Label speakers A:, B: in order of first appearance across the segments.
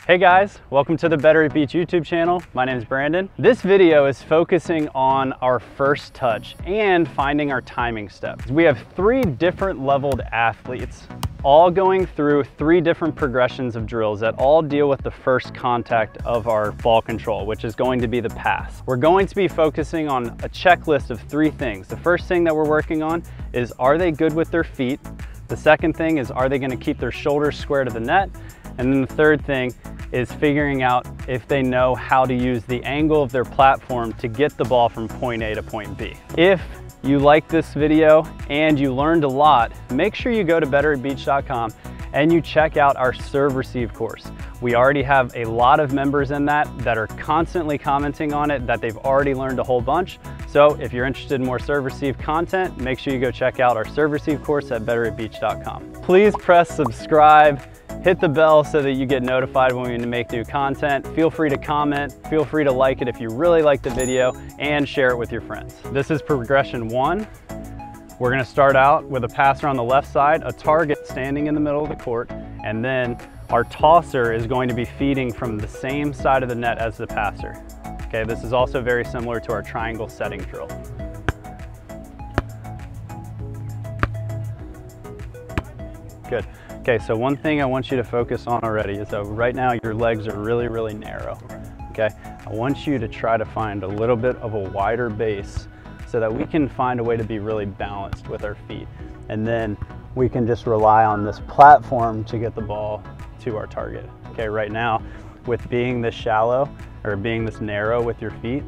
A: Hey guys, welcome to the Better at Beach YouTube channel. My name is Brandon. This video is focusing on our first touch and finding our timing steps. We have 3 different leveled athletes all going through 3 different progressions of drills that all deal with the first contact of our ball control, which is going to be the pass. We're going to be focusing on a checklist of 3 things. The first thing that we're working on is, are they good with their feet? The second thing is, are they going to keep their shoulders square to the net? And then the third thing is figuring out if they know how to use the angle of their platform to get the ball from point A to point B. If you like this video and you learned a lot, make sure you go to betteratbeach.com and you check out our serve receive course. We already have a lot of members in that are constantly commenting on it, that they've already learned a whole bunch. So if you're interested in more serve receive content, make sure you go check out our serve receive course at betteratbeach.com. Please press subscribe, hit the bell so that you get notified when we make new content. Feel free to comment, feel free to like it if you really like the video, and share it with your friends. This is progression 1. We're gonna start out with a passer on the left side, a target standing in the middle of the court, and then our tosser is going to be feeding from the same side of the net as the passer. Okay, this is also very similar to our triangle setting drill. Good. Okay, so one thing I want you to focus on already is that right now your legs are really narrow. Okay, I want you to try to find a little bit of a wider base so that we can find a way to be really balanced with our feet. And then we can just rely on this platform to get the ball to our target. Okay, right now, with being this shallow or being this narrow with your feet,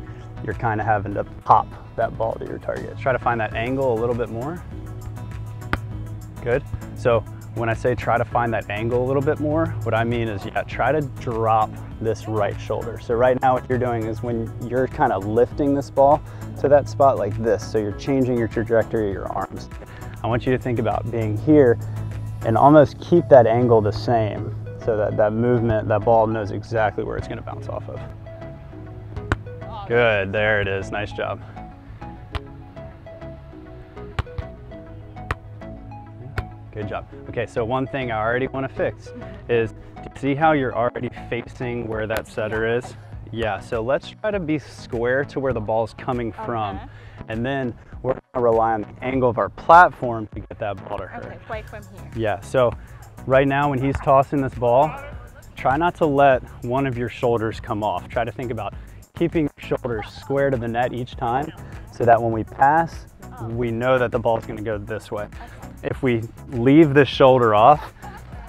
A: you're kind of having to pop that ball to your target. Try to find that angle a little bit more. Good. So when I say try to find that angle a little bit more, what I mean is, yeah, try to drop this right shoulder. So right now what you're doing is when you're kind of lifting this ball to that spot like this, so you're changing your trajectory of your arms. I want you to think about being here and almost keep that angle the same so that that movement, that ball knows exactly where it's going to bounce off of. Good, there it is, nice job. Good job. Okay, so one thing I already want to fix is, see how you're already facing where that setter is? Yeah, so let's try to be square to where the ball's coming from. And then we're going to rely on the angle of our platform to get that ball to her.
B: Okay, right from here.
A: Yeah, so right now when he's tossing this ball, try not to let one of your shoulders come off. Try to think about keeping your shoulders square to the net each time so that when we pass, we know that the ball's going to go this way. If we leave this shoulder off,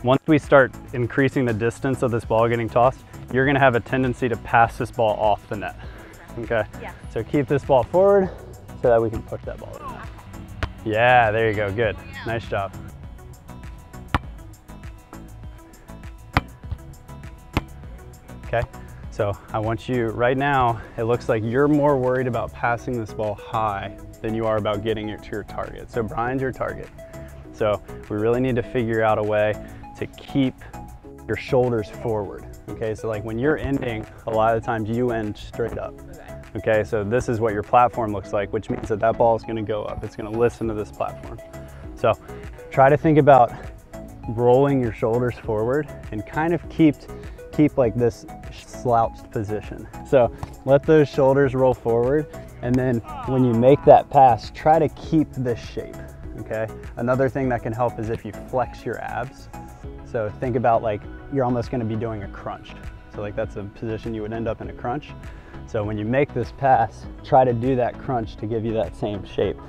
A: once we start increasing the distance of this ball getting tossed, you're gonna have a tendency to pass this ball off the net, okay? Yeah. So keep this ball forward so that we can push that ball to the net. Yeah, there you go, good. Nice job. Okay, so I want you, right now, it looks like you're more worried about passing this ball high than you are about getting it to your target. So Brian's your target. So we really need to figure out a way to keep your shoulders forward. Okay, so like when you're ending, a lot of the times you end straight up. Okay, so this is what your platform looks like, which means that that ball is gonna go up. It's gonna listen to this platform. So try to think about rolling your shoulders forward and kind of keep like this slouched position. So let those shoulders roll forward, and then when you make that pass, try to keep this shape. Okay, another thing that can help is if you flex your abs. So think about like you're almost going to be doing a crunch. So like that's a position you would end up in a crunch. So when you make this pass, try to do that crunch to give you that same shape.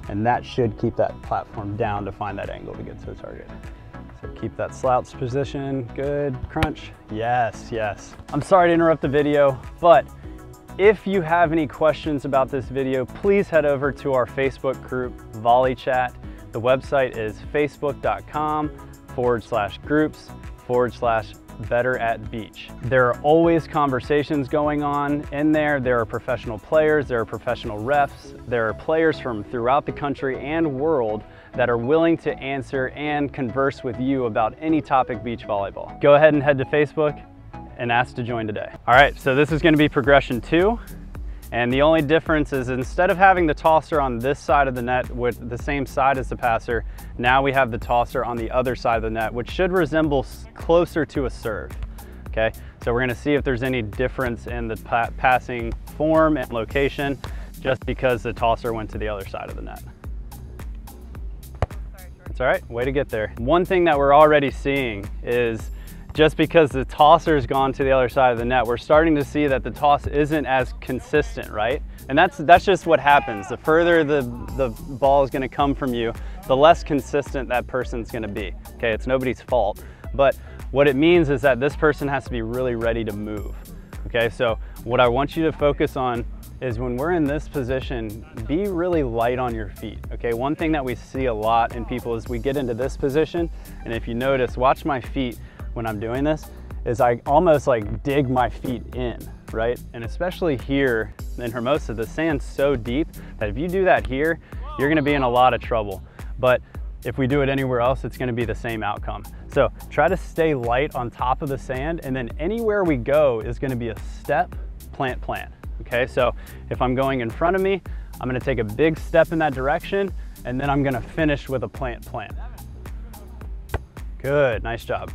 A: And that should keep that platform down to find that angle to get to the target. So keep that slouched position, good, crunch, yes, yes. I'm sorry to interrupt the video, but if you have any questions about this video, please head over to our Facebook group, Volley Chat. The website is facebook.com/groups/Better@Beach. There are always conversations going on in there. There are professional players, there are professional refs, there are players from throughout the country and world that are willing to answer and converse with you about any topic beach volleyball. Go ahead and head to Facebook and ask to join today. All right, so this is going to be progression 2. And the only difference is, instead of having the tosser on this side of the net with the same side as the passer, now we have the tosser on the other side of the net, which should resemble closer to a serve. okay? So we're gonna see if there's any difference in the passing form and location just because the tosser went to the other side of the net. It's all right, way to get there. One thing that we're already seeing is just because the tosser's gone to the other side of the net, we're starting to see that the toss isn't as consistent, right? And that's just what happens. The further the ball is gonna come from you, the less consistent that person's gonna be, okay? It's nobody's fault. But what it means is that this person has to be really ready to move, okay? So what I want you to focus on is when we're in this position, be really light on your feet, okay? One thing that we see a lot in people is we get into this position, and if you notice, watch my feet when I'm doing this, is I almost like dig my feet in, right? And especially here in Hermosa, the sand's so deep that if you do that here, you're gonna be in a lot of trouble. But if we do it anywhere else, it's gonna be the same outcome. So try to stay light on top of the sand, and then anywhere we go is gonna be a step, plant, plant, okay? So if I'm going in front of me, I'm gonna take a big step in that direction, and then I'm gonna finish with a plant, plant. Good, nice job.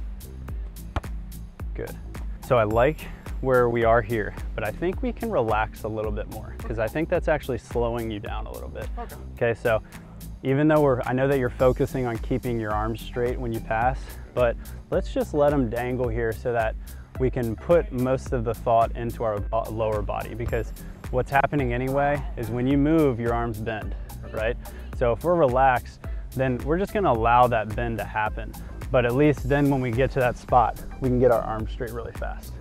A: Good. So I like where we are here, but I think we can relax a little bit more because I think that's actually slowing you down a little bit. Okay, so even though I know that you're focusing on keeping your arms straight when you pass, but let's just let them dangle here so that we can put most of the thought into our lower body, because what's happening anyway is when you move, your arms bend, right? So if we're relaxed, then we're just gonna allow that bend to happen. But at least then when we get to that spot, we can get our arms straight really fast.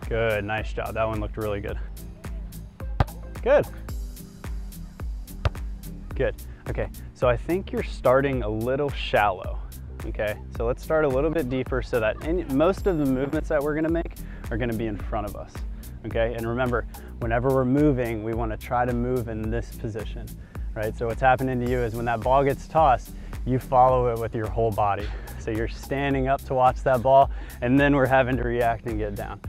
A: Good, nice job. That one looked really good. Good. Good, okay. So I think you're starting a little shallow, okay? So let's start a little bit deeper so that most of the movements that we're gonna make are gonna be in front of us, okay? And remember, whenever we're moving, we wanna try to move in this position, right? So what's happening to you is when that ball gets tossed, you follow it with your whole body. So you're standing up to watch that ball, and then we're having to react and get down.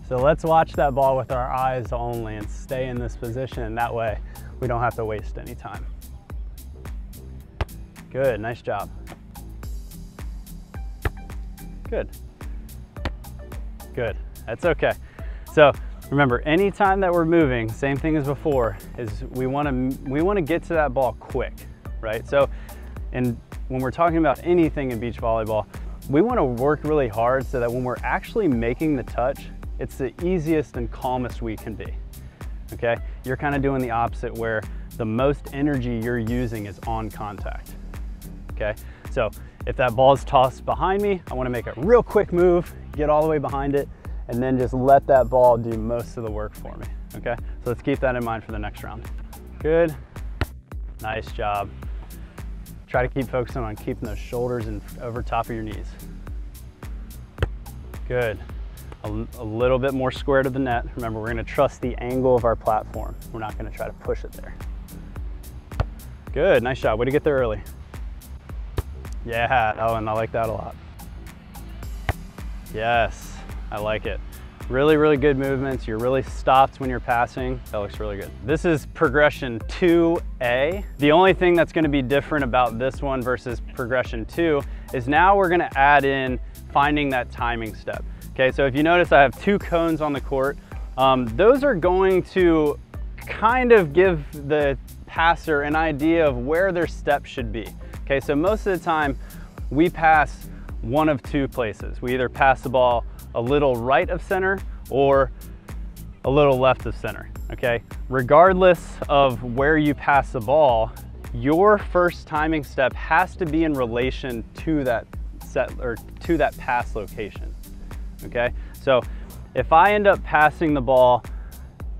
A: So let's watch that ball with our eyes only and stay in this position. That way, we don't have to waste any time. Good, nice job. Good. Good, that's okay. So remember, anytime that we're moving, same thing as before, is we wanna get to that ball quick, right? So, and when we're talking about anything in beach volleyball, we want to work really hard so that when we're actually making the touch, it's the easiest and calmest we can be, okay? You're kind of doing the opposite where the most energy you're using is on contact, okay? So if that ball is tossed behind me, I want to make a real quick move, get all the way behind it, and then just let that ball do most of the work for me, okay? So let's keep that in mind for the next round. Good, nice job. Try to keep focusing on keeping those shoulders over top of your knees. Good. A little bit more square to the net. Remember, we're gonna trust the angle of our platform. We're not gonna try to push it there. Good, nice job. Way to get there early. Yeah, oh, and I like that a lot. Yes, I like it. Really, really good movements. You're really stopped when you're passing. That looks really good. This is progression 2A. The only thing that's gonna be different about this one versus progression 2 is now we're gonna add in finding that timing step. Okay, so if you notice, I have 2 cones on the court. Those are going to kind of give the passer an idea of where their step should be. Okay, so most of the time we pass one of 2 places. We either pass the ball a little right of center or a little left of center, okay? Regardless of where you pass the ball, your first timing step has to be in relation to that set or to that pass location, okay? So if I end up passing the ball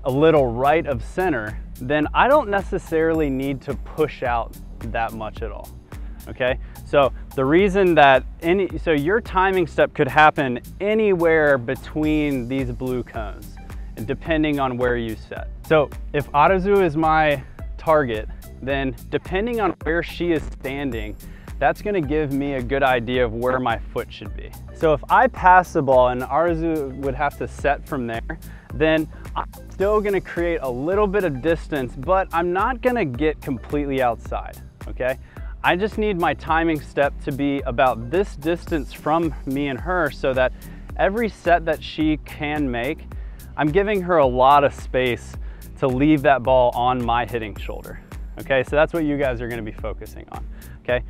A: a little right of center, then I don't necessarily need to push out that much at all, okay? So the reason that so your timing step could happen anywhere between these blue cones, and depending on where you set. So if Arazu is my target, then depending on where she is standing, that's gonna give me a good idea of where my foot should be. So if I pass the ball and Arazu would have to set from there, then I'm still gonna create a little bit of distance, but I'm not gonna get completely outside, okay? I just need my timing step to be about this distance from me and her so that every set that she can make, I'm giving her a lot of space to leave that ball on my hitting shoulder. Okay, so that's what you guys are gonna be focusing on, okay?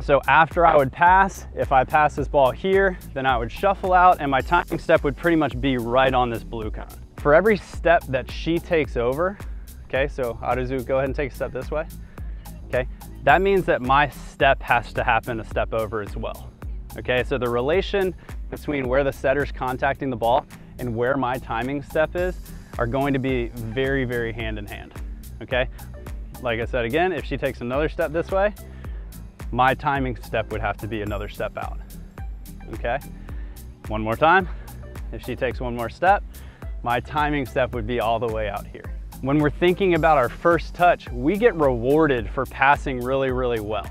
A: So after I would pass, if I pass this ball here, then I would shuffle out and my timing step would pretty much be right on this blue cone. For every step that she takes over, okay, so Aruzu, go ahead and take a step this way, okay? That means that my step has to happen a step over as well, okay? So the relation between where the setter's contacting the ball and where my timing step is are going to be very, very hand in hand, okay? Like I said again, if she takes another step this way, my timing step would have to be another step out, okay? One more time. If she takes one more step, my timing step would be all the way out here. When we're thinking about our first touch, we get rewarded for passing really, really well.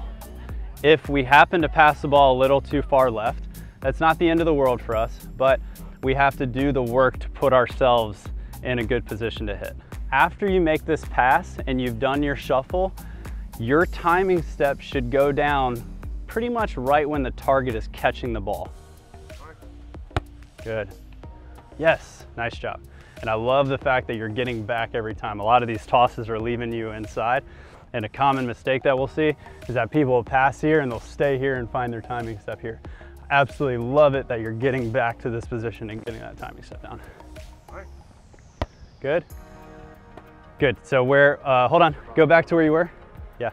A: If we happen to pass the ball a little too far left, that's not the end of the world for us, but we have to do the work to put ourselves in a good position to hit. After you make this pass and you've done your shuffle, your timing step should go down pretty much right when the target is catching the ball. Good. Yes, nice job. And I love the fact that you're getting back every time. A lot of these tosses are leaving you inside. And a common mistake that we'll see is that people will pass here and they'll stay here and find their timing step here. Absolutely love it that you're getting back to this position and getting that timing step down. Good. Good. So where, hold on, go back to where you were. Yeah.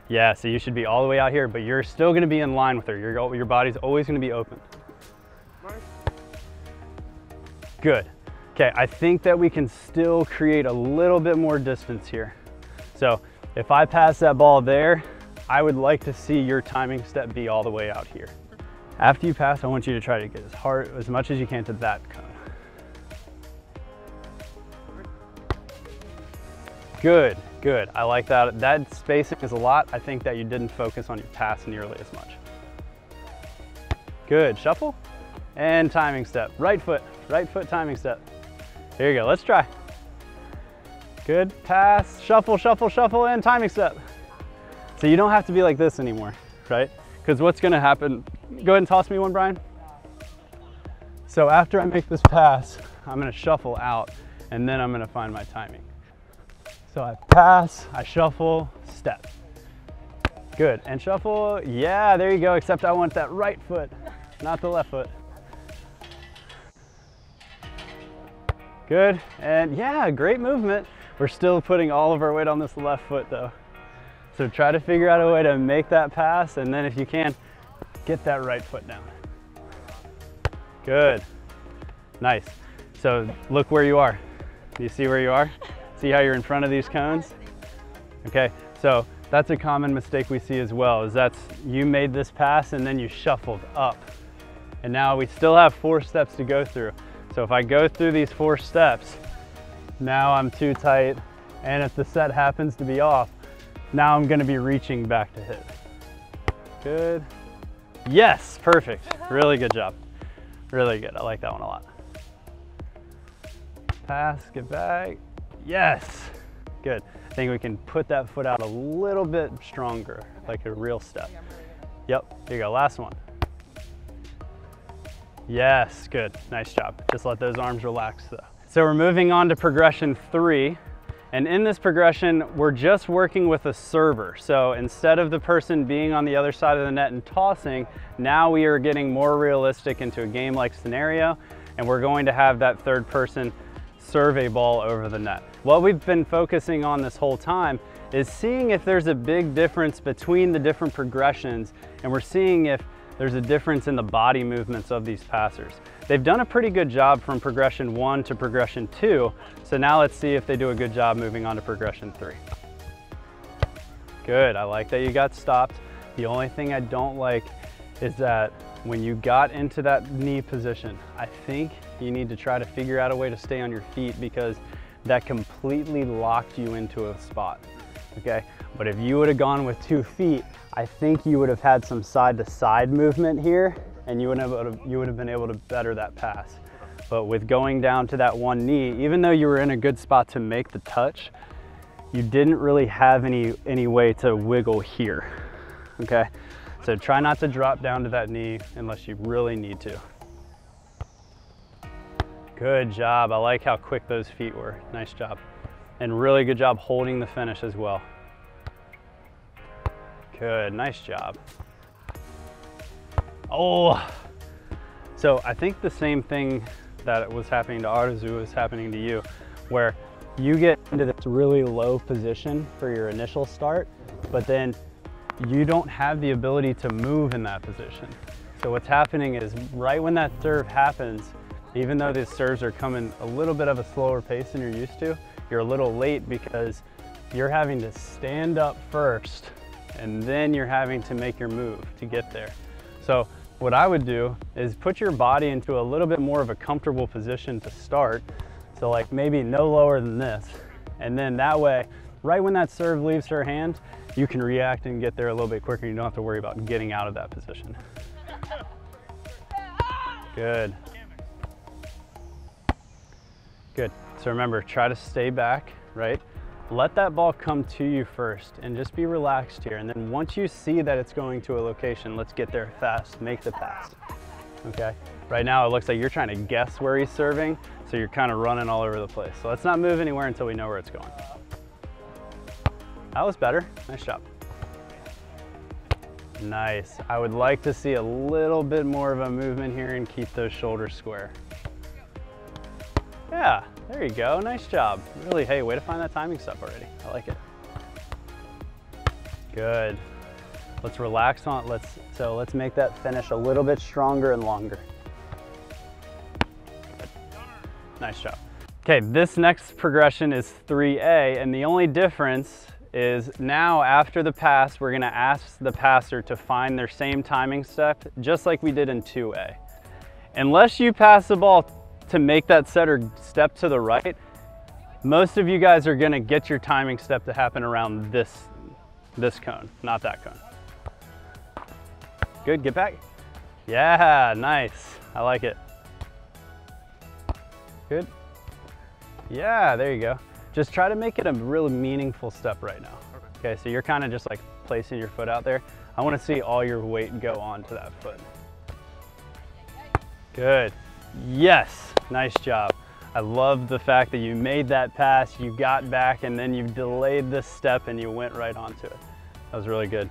A: Yeah, so you should be all the way out here, but you're still gonna be in line with her. Your body's always gonna be open. Good. Okay, I think that we can still create a little bit more distance here. So if I pass that ball there, I would like to see your timing step be all the way out here. After you pass, I want you to try to get as much as you can to that cone. Good, good. I like that. That spacing is a lot. I think that you didn't focus on your pass nearly as much. Good, shuffle and timing step. Right foot timing step. Here you go, let's try. Good, pass, shuffle, shuffle, shuffle, and timing step. So you don't have to be like this anymore, right? Because what's gonna happen, go ahead and toss me one, Brian. So after I make this pass, I'm gonna shuffle out and then I'm gonna find my timing. So I pass, I shuffle, step. Good, and shuffle, yeah, there you go, except I want that right foot, not the left foot. Good, and yeah, great movement. We're still putting all of our weight on this left foot though. So try to figure out a way to make that pass, and then if you can, get that right foot down. Good, nice. So look where you are. Do you see where you are? See how you're in front of these cones? Okay, so that's a common mistake we see as well, is that's you made this pass and then you shuffled up. And now we still have 4 steps to go through. So if I go through these 4 steps, now I'm too tight, and if the set happens to be off, now I'm gonna be reaching back to hit. Good. Yes, perfect. Really good job. Really good, I like that one a lot. Pass, get back. Yes, good. I think we can put that foot out a little bit stronger, like a real step. Yep, here you go, last one. Yes, good, nice job. Just let those arms relax though. So we're moving on to progression 3. And in this progression, we're just working with a server. So instead of the person being on the other side of the net and tossing, now we are getting more realistic into a game-like scenario, and we're going to have that third person serve a ball over the net. What we've been focusing on this whole time is seeing if there's a big difference between the different progressions, and we're seeing if there's a difference in the body movements of these passers. They've done a pretty good job from progression 1 to progression 2, so now let's see if they do a good job moving on to progression 3. Good, I like that you got stopped. The only thing I don't like is that when you got into that knee position, I think you need to try to figure out a way to stay on your feet, because that completely locked you into a spot, okay? But if you would have gone with 2 feet, I think you would have had some side-to-side movement here, and you would have been able to better that pass. But with going down to that one knee, even though you were in a good spot to make the touch, you didn't really have any way to wiggle here, okay? So try not to drop down to that knee unless you really need to. Good job. I like how quick those feet were. Nice job. And really good job holding the finish as well. Good, nice job. Oh, so I think the same thing that was happening to Arzu is happening to you, where you get into this really low position for your initial start, but then you don't have the ability to move in that position. So what's happening is right when that serve happens, even though these serves are coming a little bit of a slower pace than you're used to, you're a little late because you're having to stand up first and then you're having to make your move to get there. So what I would do is put your body into a little bit more of a comfortable position to start. So like maybe no lower than this. And then that way, right when that serve leaves her hand, you can react and get there a little bit quicker. You don't have to worry about getting out of that position. Good. Good. So remember, try to stay back, right? Let that ball come to you first and just be relaxed here. And then once you see that it's going to a location, let's get there fast, make the pass, okay? Right now it looks like you're trying to guess where he's serving, so you're kind of running all over the place. So let's not move anywhere until we know where it's going. That was better, nice job. Nice. I would like to see a little bit more of a movement here and keep those shoulders square. Yeah, there you go, nice job. Really, hey, way to find that timing stuff already. I like it. Good. Let's relax on it. Let's make that finish a little bit stronger and longer. Good. Nice job. Okay, this next progression is 3A, and the only difference is now after the pass, we're gonna ask the passer to find their same timing step, just like we did in 2A. Unless you pass the ball to make that setter step to the right, most of you guys are gonna get your timing step to happen around this cone, not that cone. Good, get back. Yeah, nice, I like it. Good. Yeah, there you go. Just try to make it a really meaningful step right now. Okay, so you're kind of just like placing your foot out there. I want to see all your weight go onto that foot. Good. Yes, nice job. I love the fact that you made that pass, you got back, and then you delayed this step and you went right onto it. That was really good.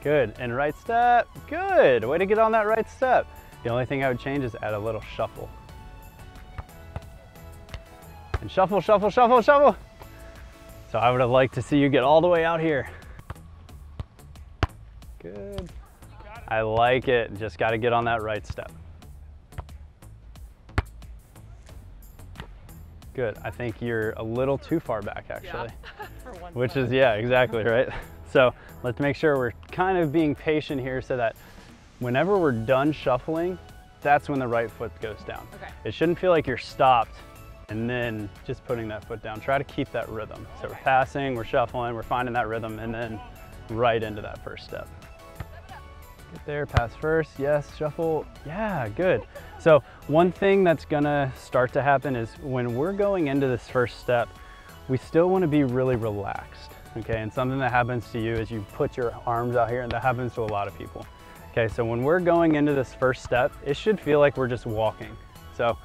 A: Good, and right step, good. Way to get on that right step. The only thing I would change is add a little shuffle. And shuffle, shuffle, shuffle, shuffle. So I would have liked to see you get all the way out here. Good. I like it, just got to get on that right step. Good, I think you're a little too far back actually. Yeah. Which is, yeah, exactly, right? So let's make sure we're kind of being patient here so that whenever we're done shuffling, that's when the right foot goes down. Okay. It shouldn't feel like you're stopped and then just putting that foot down. Try to keep that rhythm. So we're passing, we're shuffling, we're finding that rhythm, and then right into that first step. Get there, pass first, yes, shuffle, yeah, good. So one thing that's gonna start to happen is when we're going into this first step, we still wanna be really relaxed, okay? And something that happens to you is you put your arms out here, and that happens to a lot of people. Okay, so when we're going into this first step, it should feel like we're just walking. So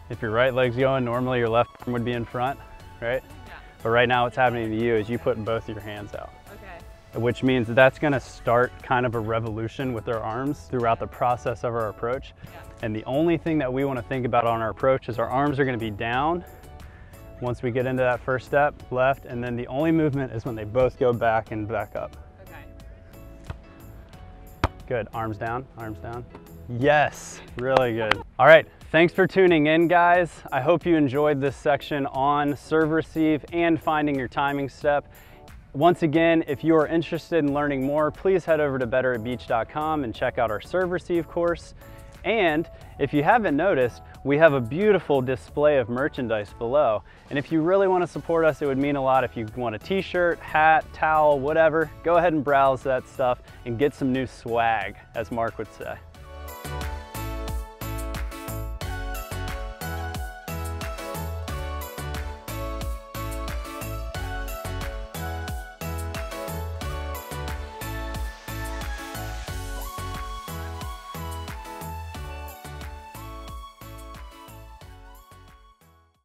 A: if your right leg's going, normally your left arm would be in front, right? Yeah. But right now what's happening to you is you put both your hands out. Okay. Which means that's gonna start kind of a revolution with our arms throughout the process of our approach. Yeah. And the only thing that we wanna think about on our approach is our arms are gonna be down once we get into that first step, left, and then the only movement is when they both go back and back up. Okay. Good, arms down, arms down. Yes, really good. All right, thanks for tuning in, guys. I hope you enjoyed this section on serve receive and finding your timing step. Once again, if you are interested in learning more, please head over to betteratbeach.com and check out our serve receive course. And if you haven't noticed, we have a beautiful display of merchandise below. And if you really want to support us, it would mean a lot if you want a t-shirt, hat, towel, whatever. Go ahead and browse that stuff and get some new swag, as Mark would say.